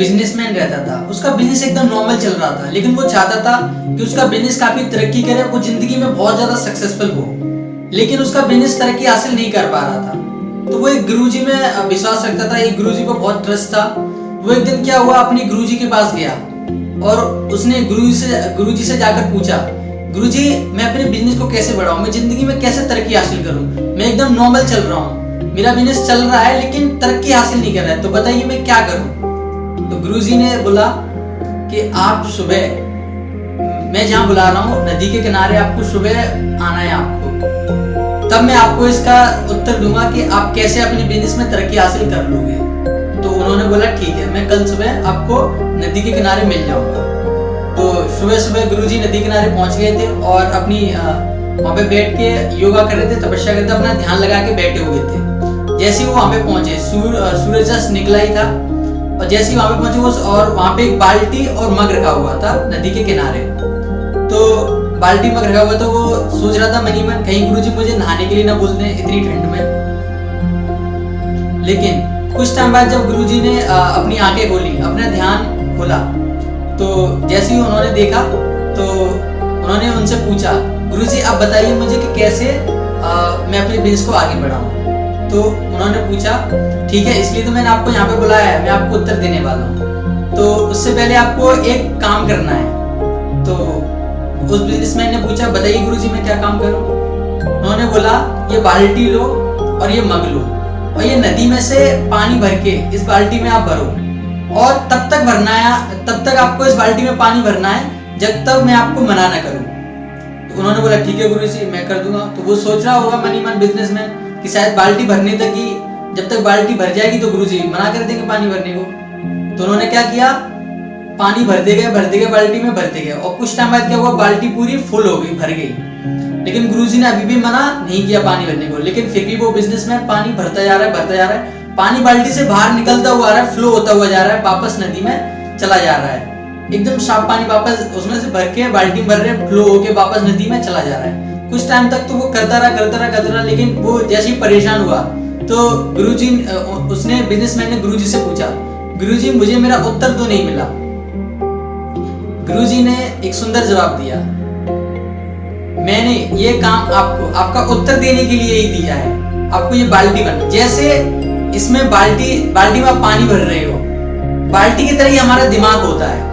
Businessman रहता था। उसका बिजनेस एकदम नॉर्मल चल रहा था, लेकिन वो चाहता था कि उसका बिजनेस काफी तरक्की करे, वो जिंदगी में बहुत ज्यादा सक्सेसफुल हो, लेकिन उसका बिजनेस तरक्की हासिल नहीं कर पा रहा था। तो वो एक गुरुजी में विश्वास रखता था, एक गुरुजी को बहुत ट्रस्ट था। वो एक दिन क्या हुआ, अपनी गुरुजी के पास गया और उसने गुरुजी से जाकर पूछा, गुरुजी मैं अपने बिजनेस को कैसे बढ़ाऊं, मैं जिंदगी में कैसे तरक्की हासिल करूं, मैं एकदम नॉर्मल चल रहा हूं, मेरा बिजनेस चल रहा है लेकिन तरक्की हासिल नहीं कर रहा है, तो बताइए मैं क्या करूं। तो गुरुजी ने बोला कि आप सुबह, मैं जहां बुला रहा हूं नदी के किनारे, आपको सुबह आना है आपको, तब मैं आपको इसका उत्तर दूंगा कि आप कैसे अपने बिजनेस में तरक्की हासिल कर लोगे। तो उन्होंने बोला ठीक है, मैं कल सुबह आपको नदी के किनारे मिल जाऊंगा। तो सुबह सुबह गुरुजी नदी किनारे पहुंच गए थे और अपनी वहां पे बैठ के योगा कर रहे थे, तपस्या कर रहे थे, अपना ध्यान लगा के बैठे हुए थे। जैसे ही वो वहां पे पहुंचे, सूरज जस्ट निकला ही था, और जैसे ही वहां पे पहुंचे वो, और वहां पे एक बाल्टी और मग रखा हुआ था नदी के किनारे। तो बाल्टी मग रखा हुआ था, वो सोच रहा था मनी मन, कहीं गुरुजी मुझे नहाने के लिए ना बोल दें इतनी ठंड में। लेकिन कुछ टाइम बाद जब गुरुजी ने अपनी आंखें खोली, अपना ध्यान खोला, तो जैसे ही उन्होंने देखा तो उन्होंने उनसे पूछा, गुरुजी आप बताइए मुझे कि कैसे मैं अपने बिजनेस को आगे बढ़ाऊं। तो उन्होंने पूछा ठीक है, इसलिए तो मैंने आपको यहाँ पे बुलाया है, मैं आपको उत्तर देने वाला हूँ। तो उससे पहले आपको एक काम करना है। तो उस बिजनेसमैन ने पूछा बताइए गुरुजी मैं क्या काम करूं। उन्होंने बोला ये बाल्टी लो और ये मग लो, और ये नदी में से पानी भर के इस बाल्टी में आप भरो, और तब तक भरना है, तब तक आपको इस बाल्टी में पानी भरना है जब तक मैं आपको मना ना करूं। तो उन्होंने बोला ठीक है गुरुजी मैं कर दूंगा। तो वो सोच रहा होगा मनी मन बिजनेसमैन कि शायद बाल्टी भरने तक ही, जब तक बाल्टी भर जाएगी तो गुरुजी मना कर देंगे पानी भरने को। तो उन्होंने क्या किया, पानी भरते गए बाल्टी में भरते गए, और कुछ टाइम बाद क्या हुआ, बाल्टी पूरी फुल हो गई, भर गई। लेकिन गुरुजी ने अभी भी मना नहीं किया पानी भरने को, लेकिन फिर भी वो बिजनेसमैन पानी भरता जा रहा है, पानी बाल्टी से बाहर निकलता हुआ आ रहा है, फ्लो होता हुआ जा रहा है, वापस नदी में चला जा रहा है। एकदम साफ पानी वापस उसमें से भर के बाल्टी में भर रहे, फ्लो होके वापस नदी में चला जा रहा है। कुछ टाइम तक तो वो करता रहा, लेकिन वो जैसे ही परेशान हुआ तो गुरुजी, उसने बिजनेसमैन ने गुरुजी से पूछा, गुरुजी मुझे मेरा उत्तर तो नहीं मिला। गुरुजी ने एक सुंदर जवाब दिया, मैंने ये काम आपको आपका उत्तर देने के लिए ही दिया है। आपको ये बाल्टी बन, जैसे इसमें बाल्टी में आप पानी भर रहे हो, बाल्टी की तरह ही हमारा दिमाग होता है।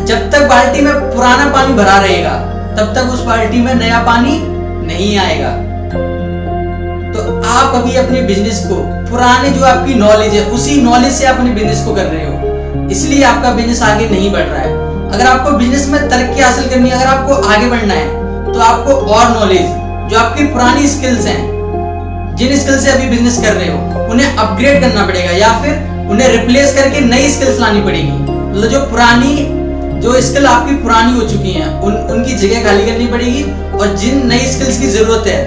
जब तक बाल्टी में पुराना पानी भरा रहेगा तब तक उस बाल्टी में नया पानी नहीं आएगा। तो आप अभी अपने बिजनेस को, पुराने जो आपकी नॉलेज है उसी नॉलेज से अपने बिजनेस को कर रहे हो, इसलिए आपका बिजनेस आगे नहीं बढ़ रहा है। अगर आपको बिजनेस में तरक्की हासिल करनी है, अगर आपको आगे बढ़ना है, तो आपको और नॉलेज, जो आपकी पुरानी स्किल्स हैं, जिन स्किल्स से अभी बिजनेस कर रहे हो, उन्हें अपग्रेड करना पड़ेगा, या फिर उन्हें रिप्लेस करके नई स्किल्स लानी पड़ेगी। मतलब जो स्किल आपकी पुरानी हो चुकी हैं उनकी जगह खाली करनी पड़ेगी, और जिन नई स्किल्स की जरूरत है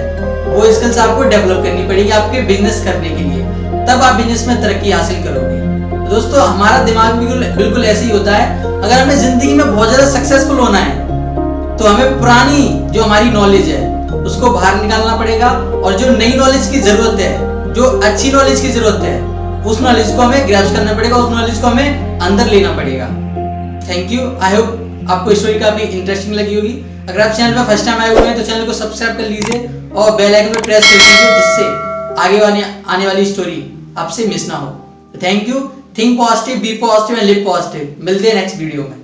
वो स्किल्स आपको डेवलप करनी पड़ेगी आपके बिजनेस करने के लिए, तब आप बिजनेस में तरक्की हासिल करोगे। दोस्तों हमारा दिमाग बिल्कुल ऐसे ही होता है। अगर हमें जिंदगी में बहुत ज्यादा सक्सेसफुल होना है तो हमें पुरानी जो हमारी नॉलेज है उसको बाहर निकालना पड़ेगा, और जो नई नॉलेज की जरूरत है, जो अच्छी नॉलेज की जरूरत है, उस नॉलेज को हमें ग्रैब करना पड़ेगा, उस नॉलेज को हमें अंदर लेना पड़ेगा। Thank you. आई होप आपको स्टोरी काफी इंटरेस्टिंग लगी होगी। अगर आप चैनल पर फर्स्ट टाइम आए हुए हैं तो चैनल को सब्सक्राइब कर लीजिए और बेल आइकन पर प्रेस कर लीजिए, जिससे आगे आने वाली स्टोरी आपसे मिस ना हो। Thank you. Think positive, be positive and live positive. मिलते हैं नेक्स्ट वीडियो में।